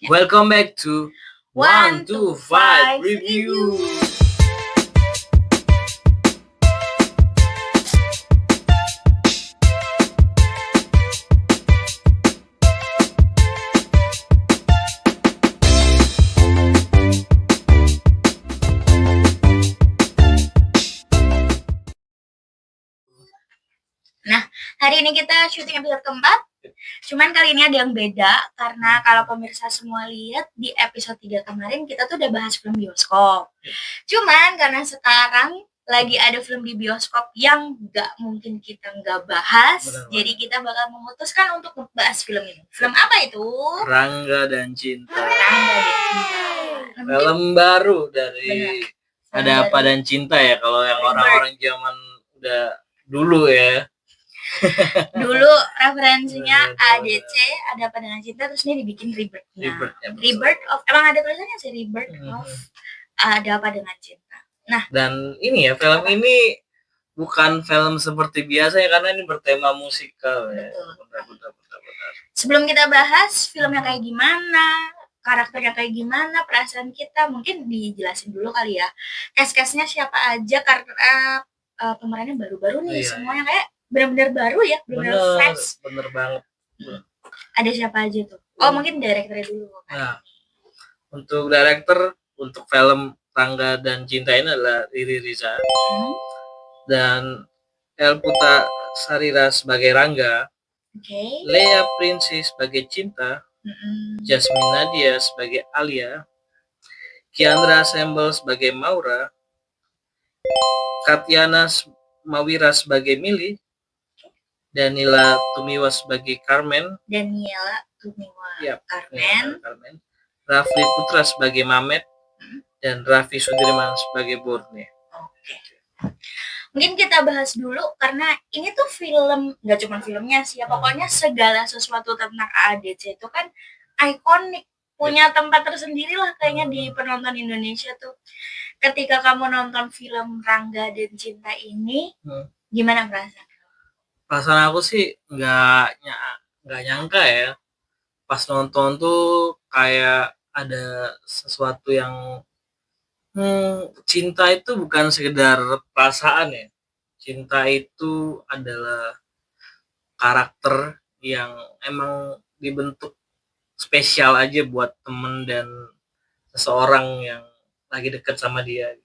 Welcome back to 125 Review. Nah, hari ini kita syuting episode keempat. Cuman kali ini ada yang beda, karena kalau pemirsa semua lihat di episode 3 kemarin kita tuh udah bahas film bioskop. Cuman karena sekarang lagi ada film di bioskop yang gak mungkin kita gak bahas, jadi kita bakal memutuskan untuk membahas film ini. Film apa itu? Rangga dan Cinta. Rangga dan Cinta. Film baru dari Ada Apa dan Cinta ya, kalau yang orang-orang zaman udah dulu ya. Dulu referensinya ADC, Ada Apa dengan Cinta, terus ini dibikin Rebirth. Rebirth of, emang ada tulisannya sih, Rebirth of Ada Apa dengan Cinta. Nah, dan ini ya, film ini bukan film seperti biasa ya, karena ini bertema musikal ya. Betul. Sebelum kita bahas filmnya kayak gimana, karakternya kayak gimana, perasaan kita, mungkin dijelasin dulu kali ya. Cast-castnya siapa aja, karena pemerannya baru-baru nih, semuanya kayak benar-benar baru ya, benar-benar fresh. Bener banget. Ada siapa aja tuh? Oh, mungkin direkturnya dulu. Nah, untuk direktur untuk film Rangga dan Cinta ini adalah Riri Riza dan Elputa Sarira sebagai Rangga, Lea Prinsi sebagai Cinta, Jasmine Nadia sebagai Alia, Kiandra Sembel sebagai Maura, Katyana Mawira sebagai Mili, Daniela Tumiwa sebagai Carmen, Carmen, Rafli Putra sebagai Mamet, dan Raffi Sudirman sebagai Borne. Mungkin kita bahas dulu, karena ini tuh film, gak cuma filmnya sih ya, pokoknya segala sesuatu tentang AADC itu kan ikonik, punya tempat tersendiri lah kayaknya di penonton Indonesia tuh. Ketika kamu nonton film Rangga dan Cinta ini, gimana perasaan? Perasaan aku sih nggak nyangka ya, pas nonton tuh kayak ada sesuatu yang cinta itu bukan sekedar perasaan ya. Cinta itu adalah karakter yang emang dibentuk spesial aja buat temen dan seseorang yang lagi deket sama dia.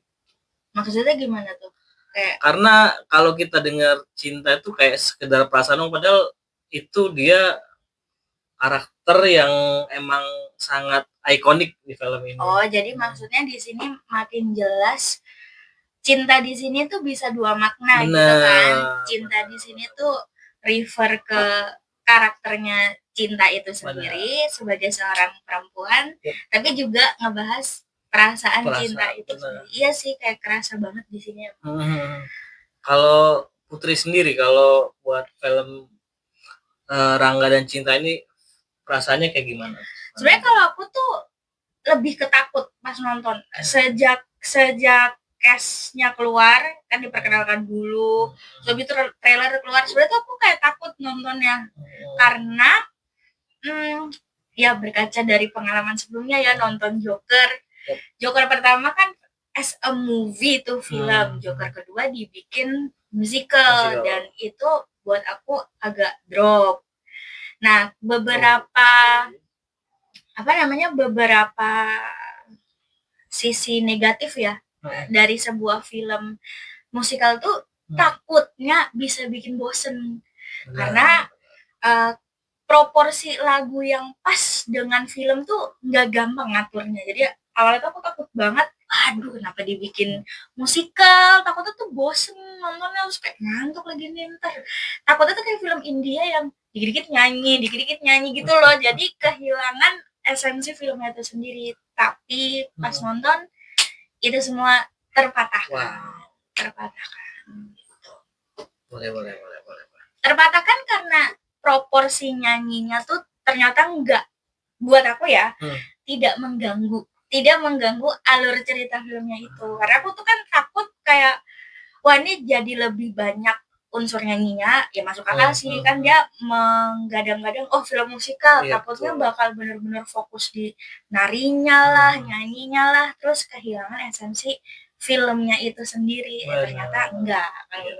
Maksudnya gimana tuh? Karena kalau kita dengar cinta itu kayak sekedar perasaan, padahal itu dia karakter yang emang sangat ikonik di film ini. Oh, jadi maksudnya di sini makin jelas cinta di sini tuh bisa dua makna. Gitu kan. Cinta di sini tuh refer ke karakternya Cinta itu sendiri sebagai seorang perempuan, tapi juga ngebahas perasaan cinta itu sendiri. Iya sih, kayak kerasa banget di sini. Kalau Putri sendiri, kalau buat film Rangga dan Cinta ini perasaannya kayak gimana? Sebenarnya kalau aku tuh lebih ketakut pas nonton. Sejak cast-nya keluar, kan diperkenalkan dulu, terus itu trailer keluar, sebenarnya tuh aku kayak takut nontonnya. Karena ya berkaca dari pengalaman sebelumnya ya, nonton Joker pertama kan as a movie tuh film, Joker kedua dibikin musical, dan itu buat aku agak drop. Nah, beberapa sisi negatif ya dari sebuah film musikal tuh takutnya bisa bikin bosen. Karena proporsi lagu yang pas dengan film tuh nggak gampang ngaturnya. Jadi awalnya tuh aku takut banget, aduh kenapa dibikin musikal, takutnya tuh bosen nontonnya, harus kayak ngantuk lagi nih ntar. Takutnya tuh kayak film India yang dikit-dikit nyanyi gitu loh, jadi kehilangan esensi filmnya itu sendiri. Tapi pas nonton itu semua terpatahkan. Boleh. Terpatahkan karena proporsi nyanyinya tuh ternyata enggak, buat aku ya, tidak mengganggu alur cerita filmnya itu. Karena aku tuh kan takut kayak, wah ini jadi lebih banyak unsur nyanyinya ya masuk akal sih, kan Hmm. dia menggadang-gadang film musikal, Iya, takutnya betul. bakal bener-bener fokus di narinya lah, nyanyinya lah, terus kehilangan esensi filmnya itu sendiri. Ternyata Benar. enggak. Iya.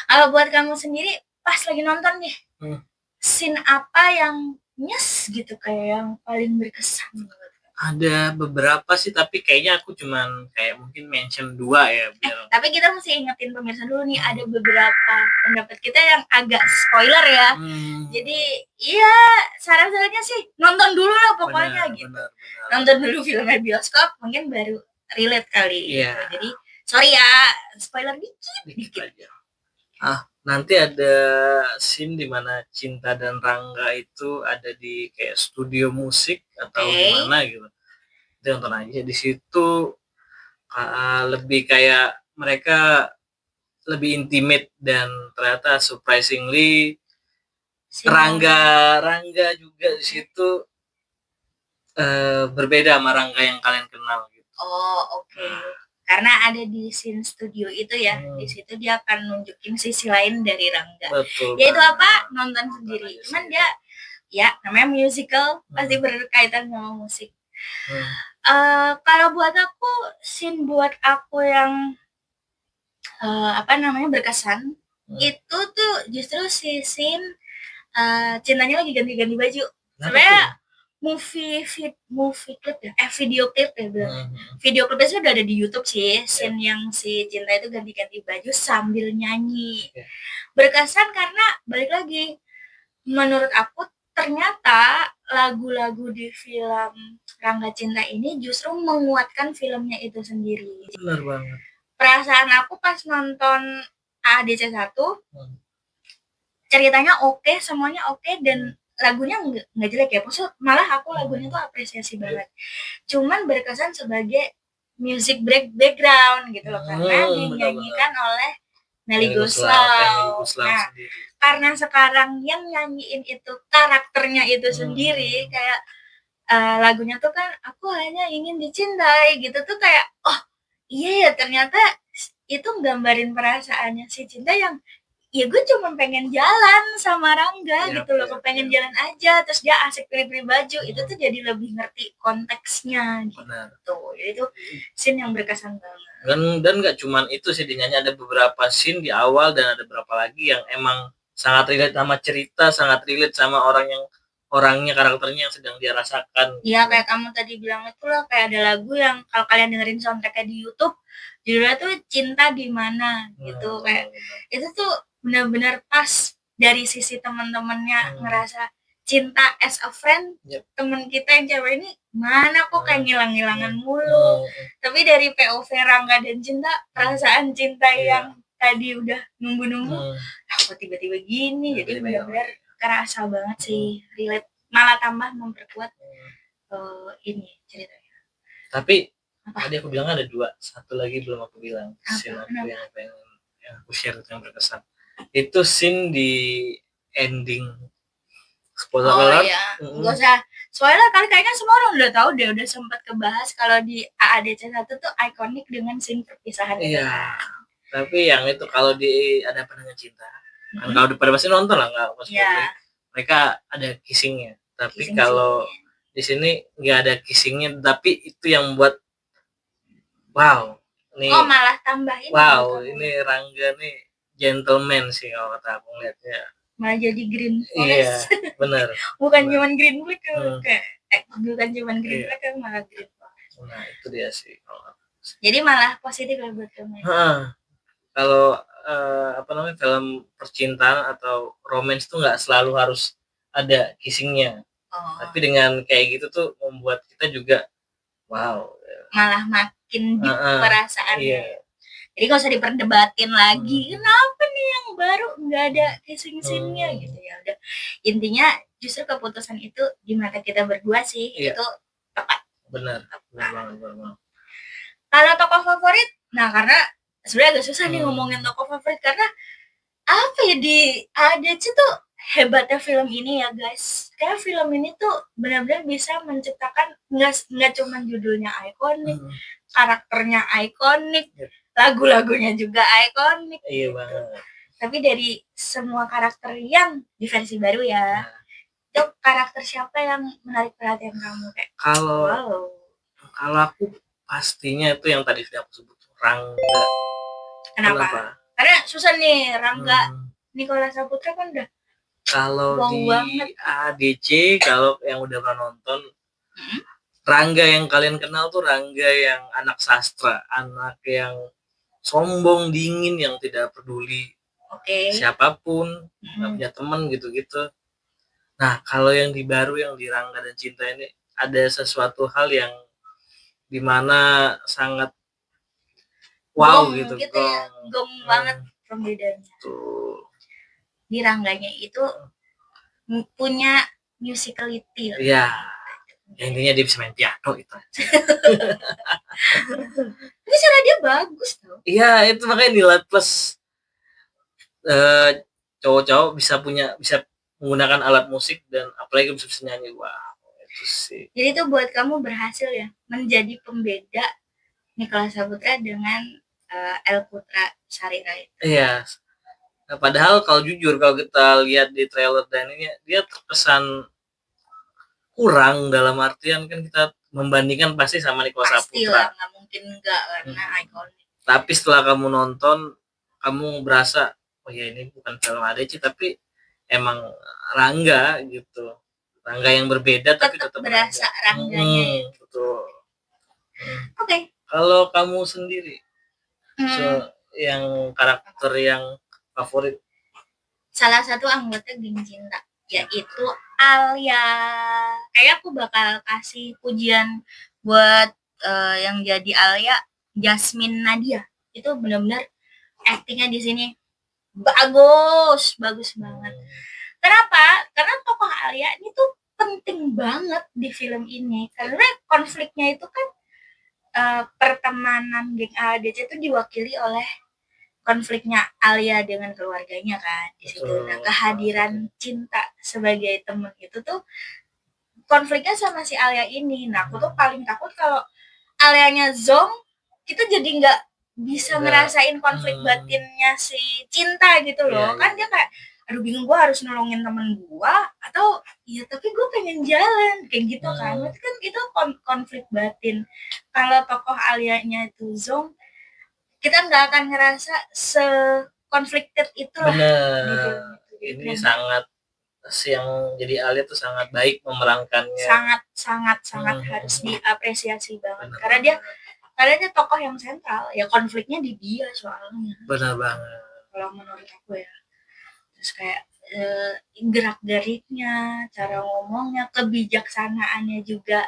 Kalau buat kamu sendiri pas lagi nonton nih, scene apa yang nyes gitu, kayak yang paling berkesan? Ada beberapa sih, tapi kayaknya aku cuman kayak mungkin mention 2 ya biar. Tapi kita mesti ingetin pemirsa dulu nih, ada beberapa pendapat kita yang agak spoiler ya. Jadi iya, saran-sarannya sih nonton dulu lah pokoknya gitu. Benar. Nonton dulu filmnya bioskop, mungkin baru relate kali. Iya. Gitu. Jadi sorry ya, spoiler dikit aja. Nanti ada scene di mana Cinta dan Rangga itu ada di kayak studio musik atau gimana gitu. Itu nonton aja di situ. Lebih kayak mereka lebih intimate, dan ternyata surprisingly Rangga juga di situ berbeda sama Rangga yang kalian kenal gitu. Oke. Karena ada di scene studio itu ya, di situ dia akan nunjukin sisi lain dari Rangga. Betul. Yaitu apa? Nonton sendiri. Cuman dia ya namanya musical, pasti berkaitan sama musik. Kalau buat aku, scene buat aku yang berkesan, itu tuh justru si scene Cintanya lagi ganti-ganti baju. Sebenarnya movie clip ya, video clip ya bilang. Video clipnya sudah ada di YouTube sih, scene yang si Cinta itu ganti-ganti baju sambil nyanyi. Berkesan karena balik lagi, menurut aku ternyata lagu-lagu di film Rangga Cinta ini justru menguatkan filmnya itu sendiri. Benar banget. Perasaan aku pas nonton AADC 1, ceritanya oke, semuanya oke, dan lagunya nggak jelek ya, malah aku lagunya tuh apresiasi banget. Cuman berkesan sebagai music background gitu loh, karena dinyanyikan oleh Melly Goeslaw. Nah, karena sekarang yang nyanyiin itu karakternya itu sendiri, kayak lagunya tuh kan Aku Hanya Ingin Dicintai gitu tuh, kayak iya ya, ternyata itu nggambarin perasaannya si Cinta yang ya gue cuma pengen jalan sama Rangga gitu loh, kepengen jalan aja, terus dia asik pilih-pilih baju, itu tuh jadi lebih ngerti konteksnya gitu. Jadi itu scene yang berkesan banget. Dan nggak cuman itu sih, dinyanyi ada beberapa scene di awal dan ada beberapa lagi yang emang sangat relate sama cerita, sangat relate sama orangnya, karakternya yang sedang dia rasakan. Iya, kayak kamu tadi bilang itu lah, kayak ada lagu yang kalau kalian dengerin soundtracknya di YouTube, judulnya tuh Cinta di Mana gitu. Kayak itu tuh benar-benar pas dari sisi teman-temannya, ngerasa cinta as a friend. Temen kita yang cewek ini mana kok kayak ngilang-ngilangan mulu. Tapi dari POV Rangga dan Cinta, perasaan cinta yang tadi udah nunggu-nunggu, aku tiba-tiba gini. Jadi benar-benar kerasa banget sih, relate, malah tambah memperkuat ini ceritanya. Tapi tadi aku bilang ada 2, satu lagi belum aku bilang. Scene aku yang pengen aku share yang berkesan, itu scene di ending. Spoiler alert. Gak usah spoiler, kayaknya semua orang udah tahu deh, udah sempat kebahas kalau di AADC 1 tuh ikonik dengan scene perpisahan. Iya. Tapi yang itu kalau di Ada Apa Dengan Cinta, kan kalau pada pasti nonton lah, nggak pas mereka ada kissingnya. Tapi kalau di sini nggak ada kissingnya, tapi itu yang buat wow. Nih, malah tambahin. Wow, ini Rangga nih gentleman sih kalau kata aku ngeliatnya. Malah jadi green forest. Iya, benar. Bukan cuman green black, bukan cuman green black, malah green forest. Nah, itu dia sih. Jadi malah positif ya buat kamu. Kalau film percintaan atau romance tuh nggak selalu harus ada kissingnya. Tapi dengan kayak gitu tuh membuat kita juga wow. Malah makin deep perasaannya. Jadi gak usah diperdebatin lagi, kenapa nih yang baru nggak ada kissing scene-nya gitu ya. Udah, intinya justru keputusan itu di mata kita berdua sih, itu tepat. Benar banget. Kalau tokoh favorit, nah karena sebenarnya agak susah nih ngomongin tokoh favorit, karena apa ya, di AADC tuh hebatnya film ini ya guys. Kayak film ini tuh benar-benar bisa menciptakan nggak cuma judulnya ikonik, karakternya ikonik, lagu-lagunya juga ikonik. Iya banget. Tapi dari semua karakter yang di versi baru ya, itu karakter siapa yang menarik perhatian kamu kayak? Kalau aku pastinya itu yang tadi sudah aku sebut, Rangga. Kenapa? Karena susah nih, Rangga Nicholas Saputra kan udah kalau wow di banget. ADC, kalau yang udah pernah nonton, Rangga yang kalian kenal tuh Rangga yang anak sastra, anak yang sombong, dingin, yang tidak peduli siapapun, nggak punya teman gitu-gitu. Nah, kalau yang di baru, yang di Rangga dan Cinta ini, ada sesuatu hal yang dimana sangat wow gong, gitu, gong banget pembedanya. Tuh. Di Rangganya itu punya musicality. Iya. Intinya dia bisa main piano itu. Tapi suara dia bagus tuh. Iya, itu makanya nilai plus cowok-cowok bisa menggunakan alat musik dan apalagi bisa nyanyi. Wow, itu sih. Jadi itu buat kamu berhasil ya menjadi pembeda Nicholas Saputra dengan El Putra Sarira itu. Iya. Nah, padahal kalau jujur, kalau kita lihat di trailer dan ini, dia terkesan kurang, dalam artian kan kita membandingkan pasti sama Nicholas Saputra. Pastilah, nggak mungkin enggak karena ikonik. Tapi setelah kamu nonton, kamu berasa, oh ya ini bukan film ADC tapi emang Rangga gitu. Rangga yang berbeda tapi tetap berasa Rangganya. Betul. Oke. Kalau kamu sendiri, yang karakter yang favorit? Salah satu anggota geng Cinta, yaitu Alia. Kayak aku bakal kasih pujian buat yang jadi Alia, Jasmine Nadia. Itu benar-benar aktingnya di sini bagus banget. Kenapa? Karena tokoh Alia ini tuh penting banget di film ini. Karena konfliknya itu kan pertemanan geng ADC itu diwakili oleh konfliknya Alia dengan keluarganya kan di situ. Nah, kehadiran Cinta sebagai teman itu tuh konfliknya sama si Alia ini. Nah, aku tuh paling takut kalau Alianya Zong, kita jadi nggak bisa ngerasain konflik batinnya si Cinta gitu loh. Kan dia kayak, aduh bingung, gue harus nolongin temen gue atau ya tapi gue pengen jalan kayak gitu kan. Itu kan itu konflik batin. Kalau tokoh Alianya itu Zong, kita nggak akan ngerasa se-conflicted itu lah. Bener. Ini sangat, yang jadi Alia tuh sangat baik memerankannya. Sangat harus diapresiasi banget. Karena dia tokoh yang sentral. Ya konfliknya di dia soalnya. Benar banget. Kalau menurut aku ya. Terus kayak gerak-geriknya, cara ngomongnya, kebijaksanaannya juga.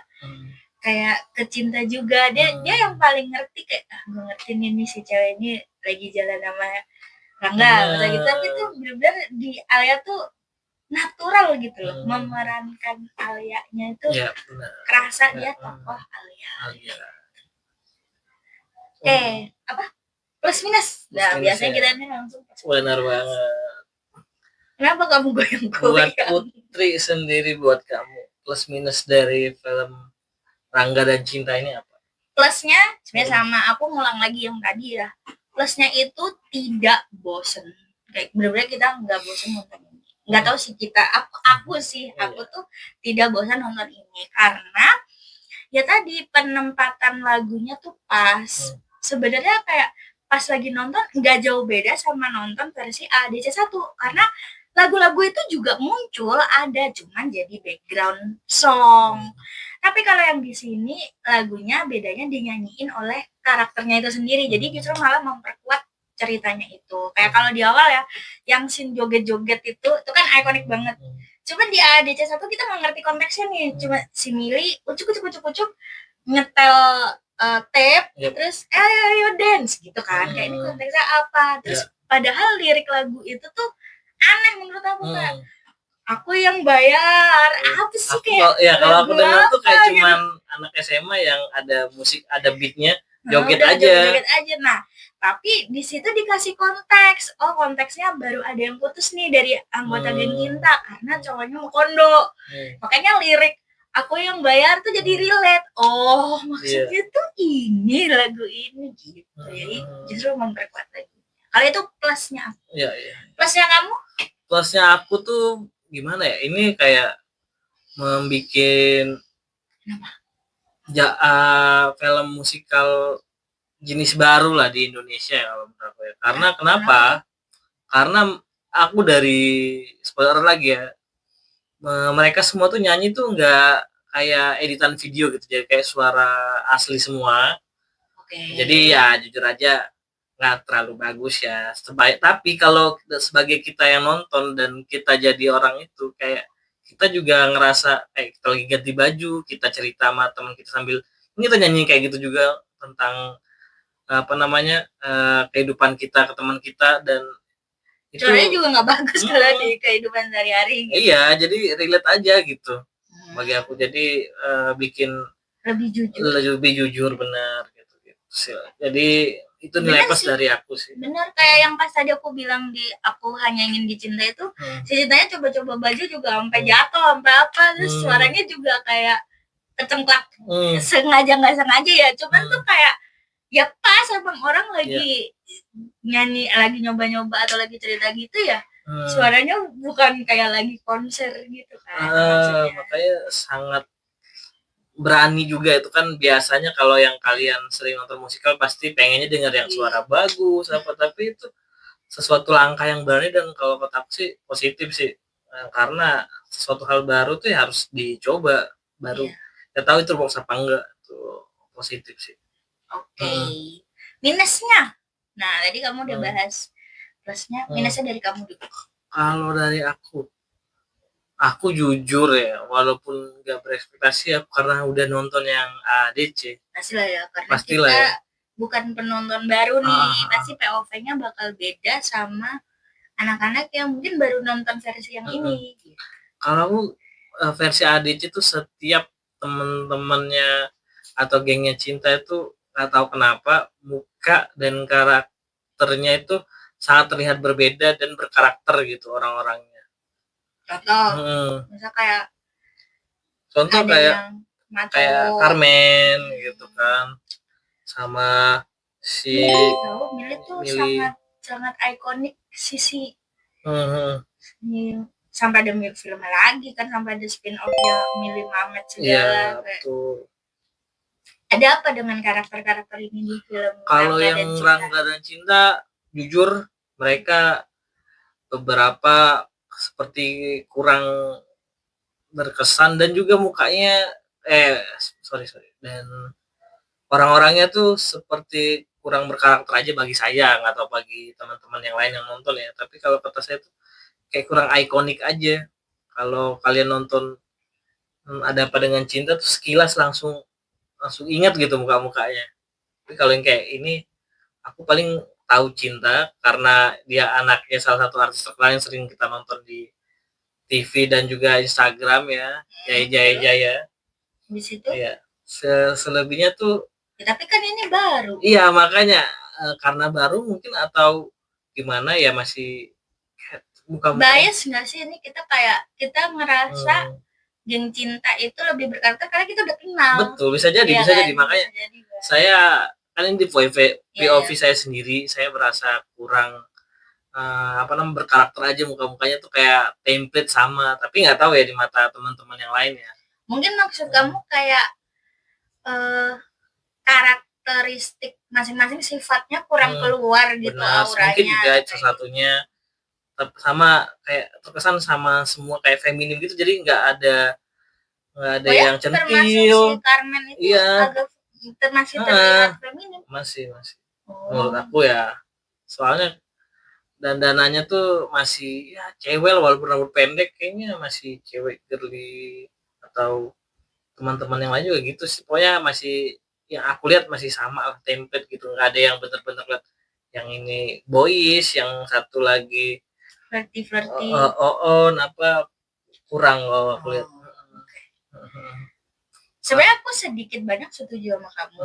Kayak ke Cinta juga, dia yang paling ngerti, kayak gue ngerti nih si cewek ini lagi jalan sama Rangga gitu. Tapi tuh bener-bener di Alia tuh natural gitu loh, memerankan Alianya itu kerasa dia tokoh Alia. Apa plus minus? Nah biasanya kita ini langsung benar banget. Kenapa kamu goyang? Buat Putri sendiri, buat kamu plus minus dari film Rangga dan Cinta ini apa? Plusnya sebenarnya sama, aku ngulang lagi yang tadi ya. Plusnya itu tidak bosen. Kayak bener-bener kita nggak bosen nonton ini. Nggak tahu sih kita, aku tuh tidak bosan nonton ini karena ya tadi penempatan lagunya tuh pas. Sebenarnya kayak pas lagi nonton nggak jauh beda sama nonton versi ADC 1 karena lagu-lagu itu juga muncul ada, cuman jadi background song. Tapi kalau yang di sini lagunya bedanya dinyanyiin oleh karakternya itu sendiri. Jadi justru malah memperkuat ceritanya itu. Kayak kalau di awal ya, yang scene joget-joget itu kan ikonik banget. Cuman di ADC 1 kita nggak ngerti konteksnya nih. Cuma si Mili ucuk nyetel tape, terus ayo dance gitu kan. Kayak ini konteksnya apa? Terus padahal lirik lagu itu tuh aneh menurut aku kan. Aku yang bayar apa sih kayak ya kalau aku dengar tuh kayak cuman anak SMA yang ada musik, ada beatnya, joget aja. Nah tapi di situ dikasih konteks, oh konteksnya baru ada yang putus nih dari anggota geng Cinta karena cowoknya mau kondo. Makanya lirik aku yang bayar tuh jadi relate. Oh, Iya. maksudnya tuh ini lagu ini gitu. Jadi justru memperkuat lagi. Kalau itu plusnya apa? Iya, iya. Plusnya kamu? Plusnya aku tuh gimana ya? Ini kayak membikin film musikal jenis baru lah di Indonesia ya kalau menurut aku ya. Karena kenapa? Karena aku dari spoiler lagi ya, mereka semua tuh nyanyi tuh nggak kayak editan video gitu, jadi kayak suara asli semua. Jadi ya jujur aja nggak terlalu bagus ya. Tapi kalau sebagai kita yang nonton dan kita jadi orang itu, kayak kita juga ngerasa kita lagi ganti baju, kita cerita sama teman kita sambil ini kita nyanyi kayak gitu juga tentang apa namanya kehidupan kita ke teman kita, dan itu suaranya juga nggak bagus kalau di kehidupan sehari-hari gitu. Iya, jadi relate aja gitu bagi aku. Jadi bikin lebih jujur benar gitu. Jadi itu nilai plus dari aku sih. Bener, kayak yang pas tadi aku bilang di Aku Hanya Ingin Dicinta itu, ceritanya coba-coba baju juga sampai jatuh, sampai apa, terus suaranya juga kayak kecengklak, sengaja nggak sengaja ya, cuman tuh kayak ya pas emang orang lagi nyanyi, lagi nyoba-nyoba atau lagi cerita gitu ya, suaranya bukan kayak lagi konser gitu kan. Makanya sangat berani juga itu kan. Biasanya kalau yang kalian sering nonton musikal pasti pengennya denger yang suara bagus apa, tapi itu sesuatu langkah yang berani, dan kalau kata aku sih positif sih, karena sesuatu hal baru tuh ya harus dicoba baru ya tahu itu box apa enggak. Tuh positif sih. Oke. Minusnya, nah tadi kamu udah bahas plusnya, minusnya dari kamu dulu. Kalau dari aku jujur ya, walaupun nggak berekspektasi ya, karena udah nonton yang ADC. Pastilah ya, karena pastilah kita bukan penonton baru nih, pasti POV-nya bakal beda sama anak-anak yang mungkin baru nonton versi yang ini. Kalau aku versi ADC tuh setiap temen-temennya atau gengnya Cinta itu nggak tahu kenapa muka dan karakternya itu sangat terlihat berbeda dan berkarakter gitu orang-orangnya. Contoh, misal contoh kayak Carmen gitu kan, sama si Mili tuh sangat ikonik sisi. Sampai ada film lagi kan, sampai ada spin off-nya Mili Mamet segala. Betul. Ada apa dengan karakter-karakter ini di film? Kalau yang Rangga dan Cinta, jujur mereka beberapa seperti kurang berkesan, dan juga mukanya dan orang-orangnya tuh seperti kurang berkarakter aja bagi saya, nggak tahu bagi teman-teman yang lain yang nonton ya, tapi kalau kata saya tuh kayak kurang ikonik aja. Kalau kalian nonton Ada Apa Dengan Cinta tuh sekilas langsung ingat gitu muka-mukanya. Tapi kalau yang kayak ini, aku paling tahu Cinta karena dia anaknya salah satu artis terkenal yang sering kita nonton di TV dan juga Instagram ya, Jaya. Di situ? Iya. Selebihnya tuh. Ya, tapi kan ini baru. Iya, makanya karena baru mungkin atau gimana ya, masih bukan bias nggak sih ini, kita ngerasa geng Cinta itu lebih berkarakter karena kita udah kenal. Betul, bisa jadi, makanya saya kan ini di POV saya sendiri, saya merasa kurang berkarakter aja, muka-mukanya tuh kayak template sama, tapi nggak tahu ya di mata teman-teman yang lain ya. Mungkin maksud kamu kayak karakteristik masing-masing sifatnya kurang keluar gitu, auranya. Mungkin juga itu satunya, sama kayak terkesan sama semua kayak feminim gitu, jadi nggak ada yang centil. Termasuk si Carmen itu agak masih terlihat feminim. Masih. Menurut aku ya, soalnya dandanannya tuh masih ya cewek, walaupun rambut pendek kayaknya masih cewek girly, atau teman-teman yang lain juga gitu sih. Pokoknya masih yang aku lihat masih sama template gitu, nggak ada yang bener-bener lihat yang ini boys, yang satu lagi flirty apa kurang kalau aku lihat. Sebenarnya aku sedikit banyak setuju sama kamu.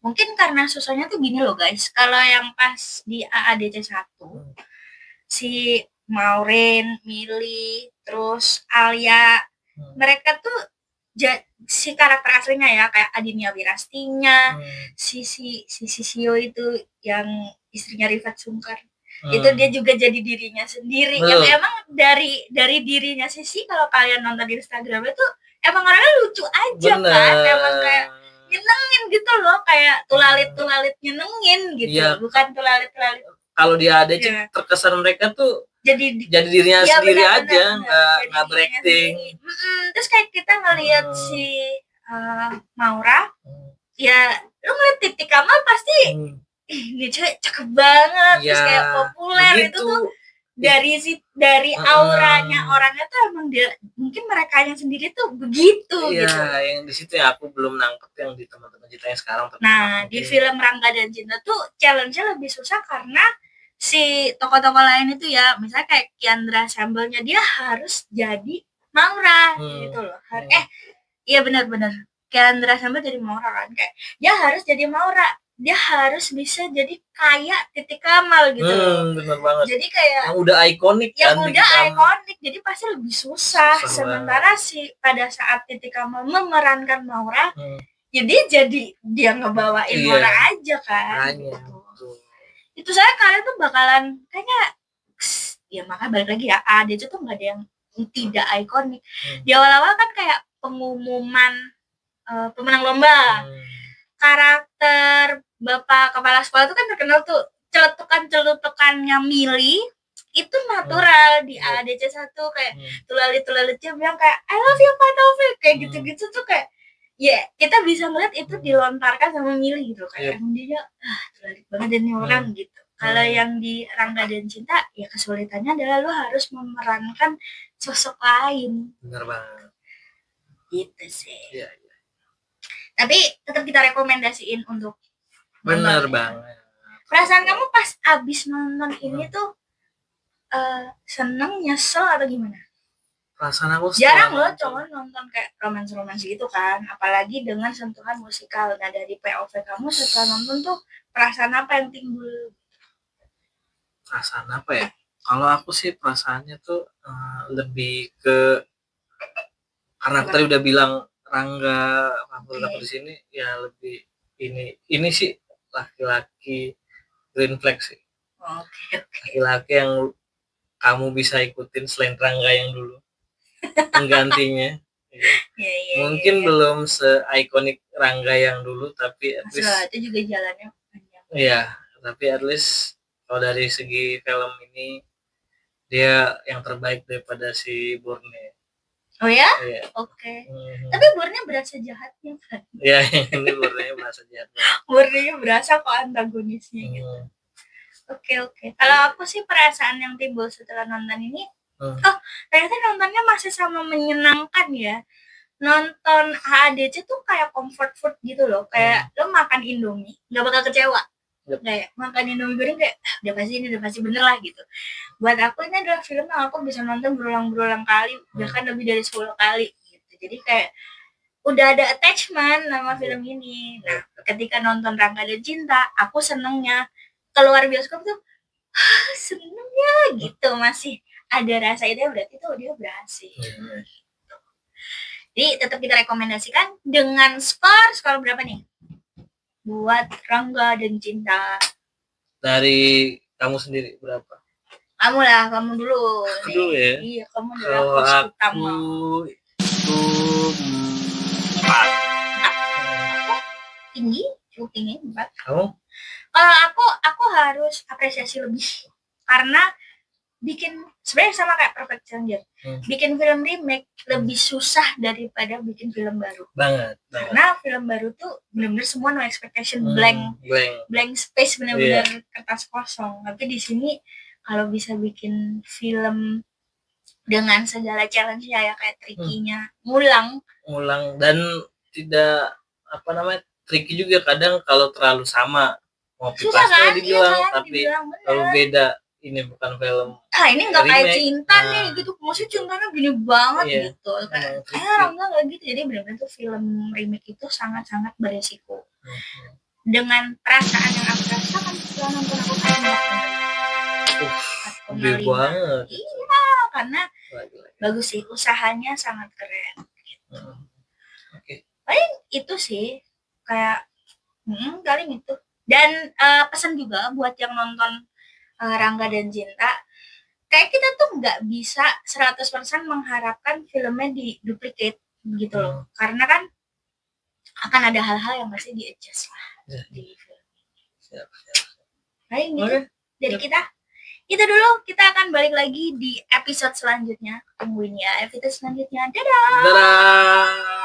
Mungkin karena susahnya tuh gini loh guys, kalau yang pas di AADC 1 si Maureen, Mili, terus Alia, mereka tuh si karakter aslinya ya kayak Adinia Wirastinya, Hmm. si Sio itu yang istrinya Rifat Sungkar. Itu dia juga jadi dirinya sendiri yang Betul. emang dari dirinya Sisi kalau kalian nonton di Instagram itu emang orangnya lucu aja kan, Bener. emang kayak nyenengin gitu loh, kayak tulalit nyenengin gitu. Iya. Bukan tulalit Kalau di ADC Iya. terkesan mereka tuh jadi dirinya iya, sendiri benar, aja, benar. Jadi nggak dirinya berakting. sendiri. Terus kayak kita ngelihat si Maura, ya lu ngeliat Titi Kamal pasti ini cewek cakep banget, terus Ya, kayak populer itu begitu. tuh dari auranya orangnya tuh emang dia mungkin mereka yang sendiri tuh begitu Iya, gitu. yang di situ ya aku belum nangkep yang di teman-teman kita yang sekarang. Nah, di film Rangga dan Cinta tuh challenge-nya lebih susah karena si tokoh-tokoh lain itu ya, misalnya kayak Kiandra Sambelnya dia harus jadi Maura gitu loh. Iya benar-benar. Kiandra Sambel jadi Maura kan, kayak dia harus jadi Maura. Dia harus bisa jadi kayak Titi Kamal gitu loh. Bener banget. Jadi kayak yang udah ikonik kan. Yang udah ikonik, jadi pasti lebih susah. Sementara pada saat Titi Kamal memerankan Maura, jadi dia ngebawain Maura aja kan. Gitu. Itu saya kalian tuh bakalan kayaknya ya makanya balik lagi ya, ADC tuh nggak ada yang tidak ikonik. Di awal-awal kan kayak pengumuman pemenang lomba, karakter Bapak Kepala Sekolah itu kan terkenal tuh celetukan-celetukannya Mili itu natural di ADC 1 kayak tulalit-tulalitnya bilang kayak I love you Pak Taufik kayak gitu-gitu tuh kayak ya kita bisa melihat itu dilontarkan sama Mili gitu kayak dia tulalit banget ini orang gitu. Kalau yang di Rangga dan Cinta ya kesulitannya adalah lu harus memerankan sosok lain. Bener banget. Gitu sih. Iya. Tapi tetap kita rekomendasiin untuk bener banget. Perasaan kamu pas abis nonton ini tuh seneng, nyesel atau gimana? Perasaan aku jarang loh cowok nonton kayak romans gitu kan, apalagi dengan sentuhan musikal. Nah dari POV kamu setelah nonton tuh perasaan apa yang timbul? Perasaan apa ya? Kalau aku sih perasaannya tuh lebih ke karena aku tadi udah bilang Rangga favorit aku di sini ya lebih ini sih laki-laki green flag sih. Laki-laki yang kamu bisa ikutin selain Rangga yang dulu penggantinya. Mungkin belum se-ikonik Rangga yang dulu tapi at least itu juga jalannya panjang. Iya, tapi at least kalau dari segi film ini dia yang terbaik daripada si Bourne. Oh ya? Iya. Oke. Tapi Bourne berasa jahatnya kan? Iya, ini Bourne berasa jahat. Bourne berasa kok antagonisnya gitu. Oke. Kalau aku sih perasaan yang timbul setelah nonton ini, ternyata nontonnya masih sama menyenangkan ya. Nonton AADC tuh kayak comfort food gitu loh. Kayak lo makan Indomie, nggak bakal kecewa. Kayak makan Indomie goreng kayak udah pasti bener lah gitu. Buat aku ini adalah film yang aku bisa nonton berulang-ulang kali, bahkan lebih dari 10 kali gitu. Jadi kayak udah ada attachment sama film ini. Nah, ketika nonton Rangga dan Cinta, aku senengnya keluar bioskop tuh senengnya gitu, masih ada rasa itu berarti tuh dia berhasil. Jadi tetap kita rekomendasikan dengan skor berapa nih? Buat Rangga dan Cinta. Dari kamu sendiri berapa? Kamu dulu. Dulu ya? Iya, kamu dulu. Kalau aku itu 4. Cukup tinggi 4. Kamu? Kalau aku harus apresiasi lebih karena bikin sebenarnya sama kayak Perfect Stranger. Bikin film remake lebih susah daripada bikin film baru. Banget. Karena film baru tuh benar-benar semua no expectation, blank space, benar-benar kertas kosong. Tapi di sini kalau bisa bikin film dengan segala challenge-nya ya kayak tricky-nya, ngulang dan tidak tricky juga kadang kalau terlalu sama. Ngopi pasta kan? Dibilang tapi kalau beda ini bukan film. Ini nggak kayak cinta nih gitu. Maksudnya cintanya gini banget gitu. Kayak nggak gitu. Jadi benar-benar tuh film remake itu sangat-sangat beresiko. Dengan perasaan yang aku rasakan setelah nonton aku kayak gede banget. Iya, karena bagus sih, usahanya sangat keren. Gitu. itu sih kayak paling itu. Dan pesan juga buat yang nonton Rangga dan Cinta, kayak kita tuh nggak bisa 100% mengharapkan filmnya di duplicate gitu loh, karena kan akan ada hal-hal yang masih di adjust lah di film. Siap. Paling gitu Oke. dari kita. Itu dulu, kita akan balik lagi di episode selanjutnya. Tungguin ya episode selanjutnya. Dadah. Dadah.